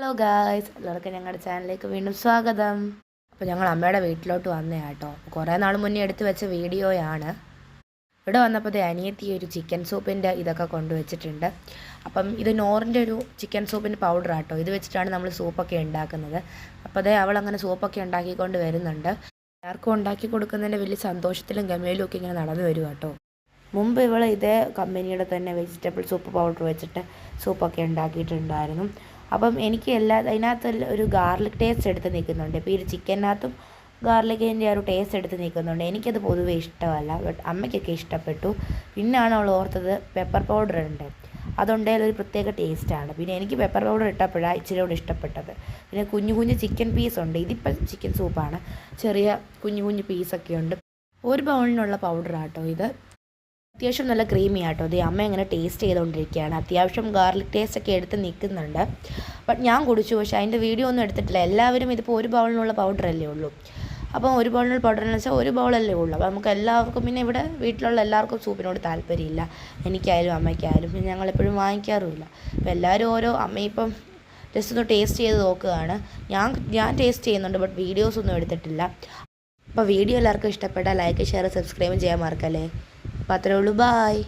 Hello guys, എല്ലാവർക്കും ഞങ്ങളുടെ ചാനലിലേക്ക് വീണ്ടും സ്വാഗതം. അപ്പോൾ ഞങ്ങൾ അമ്മയുടെ വീട്ടിലോട്ട് വന്നേ കേട്ടോ. കുറേ നാൾ മുന്നേ എടുത്ത് വെച്ച വീഡിയോയാണ്. ഇവിടെ വന്നപ്പോൾ അനിയത്തി ഒരു ചിക്കൻ സൂപ്പിൻ്റെ ഇതൊക്കെ കൊണ്ടുവച്ചിട്ടുണ്ട്. അപ്പം ഇത് നോറിൻ്റെ ഒരു ചിക്കൻ സൂപ്പിൻ്റെ പൗഡർ ആട്ടോ. ഇത് വെച്ചിട്ടാണ് നമ്മൾ സൂപ്പൊക്കെ ഉണ്ടാക്കുന്നത്. അപ്പോൾ അവളങ്ങനെ സൂപ്പൊക്കെ ഉണ്ടാക്കിക്കൊണ്ട് വരുന്നുണ്ട്. എല്ലാവർക്കും ഉണ്ടാക്കി കൊടുക്കുന്നതിൻ്റെ വലിയ സന്തോഷത്തിലും ഗമയിലും ഒക്കെ ഇങ്ങനെ നടന്നു വരും കേട്ടോ. മുമ്പ് ഇവൾ ഇതേ കമ്പനിയുടെ തന്നെ വെജിറ്റബിൾ സൂപ്പ് പൗഡർ വെച്ചിട്ട് സൂപ്പൊക്കെ ഉണ്ടാക്കിയിട്ടുണ്ടായിരുന്നു. അപ്പം എനിക്ക് അതിനകത്ത് ഒരു ഗാർലിക് ടേസ്റ്റ് എടുത്ത് നിൽക്കുന്നുണ്ട്. ഇപ്പോൾ ഈ ചിക്കനകത്തും ഗാർലിക്കിൻ്റെ ഒരു ടേസ്റ്റ് എടുത്ത് നിൽക്കുന്നുണ്ട്. എനിക്കത് പൊതുവേ ഇഷ്ടമല്ല, ബട്ട് അമ്മയ്ക്കൊക്കെ ഇഷ്ടപ്പെട്ടു. പിന്നാണ് അവൾ ഓർത്തത് പെപ്പർ പൗഡർ ഉണ്ട്, അതുണ്ടെങ്കിൽ ഒരു പ്രത്യേക ടേസ്റ്റാണ്. പിന്നെ എനിക്ക് പെപ്പർ പൗഡർ ഇട്ടപ്പോഴാണ് ഇച്ചിരി കൂടെ ഇഷ്ടപ്പെട്ടത്. പിന്നെ കുഞ്ഞു കുഞ്ഞു ചിക്കൻ പീസുണ്ട്. ഇതിപ്പം ചിക്കൻ സൂപ്പാണ്, ചെറിയ കുഞ്ഞു കുഞ്ഞു പീസൊക്കെ ഉണ്ട്. ഒരു ബൗളിനുള്ള പൗഡറാട്ടോ ഇത്. അത്യാവശ്യം നല്ല ക്രീമി ആട്ടോ. അത് അമ്മ ഇങ്ങനെ ടേസ്റ്റ് ചെയ്തുകൊണ്ടിരിക്കുകയാണ്. അത്യാവശ്യം ഗാർലിക് ടേസ്റ്റ് ഒക്കെ എടുത്ത് നിൽക്കുന്നുണ്ട്. ബട്ട് ഞാൻ കുടിച്ചു, പക്ഷേ അതിൻ്റെ വീഡിയോ ഒന്നും എടുത്തിട്ടില്ല. എല്ലാവരും ഇതിപ്പോൾ ഒരു ബൗളിനുള്ള പൗഡറല്ലേ ഉള്ളൂ. അപ്പം ഒരു ബൗളിനുള്ള പൗഡർ എന്ന് വെച്ചാൽ ഒരു ബൗളല്ലേ ഉള്ളൂ. അപ്പോൾ നമുക്ക് എല്ലാവർക്കും, പിന്നെ ഇവിടെ വീട്ടിലുള്ള എല്ലാവർക്കും സൂപ്പിനോട് താല്പര്യമില്ല, എനിക്കായാലും അമ്മയ്ക്കായാലും. പിന്നെ ഞങ്ങളെപ്പോഴും വാങ്ങിക്കാറുമില്ല. അപ്പോൾ എല്ലാവരും അമ്മയിപ്പം ജസ്റ്റ് ഒന്ന് ടേസ്റ്റ് ചെയ്ത് നോക്കുകയാണ്. ഞാൻ ടേസ്റ്റ് ചെയ്യുന്നുണ്ട്, ബട്ട് വീഡിയോസ് ഒന്നും എടുത്തിട്ടില്ല. അപ്പോൾ വീഡിയോ എല്ലാവർക്കും ഇഷ്ടപ്പെട്ടാൽ ലൈക്ക്, ഷെയർ, സബ്സ്ക്രൈബ് ചെയ്യാൻ മറക്കല്ലേ. അപ്പോൾ അത്രേ ഉള്ളൂ. ബായ്.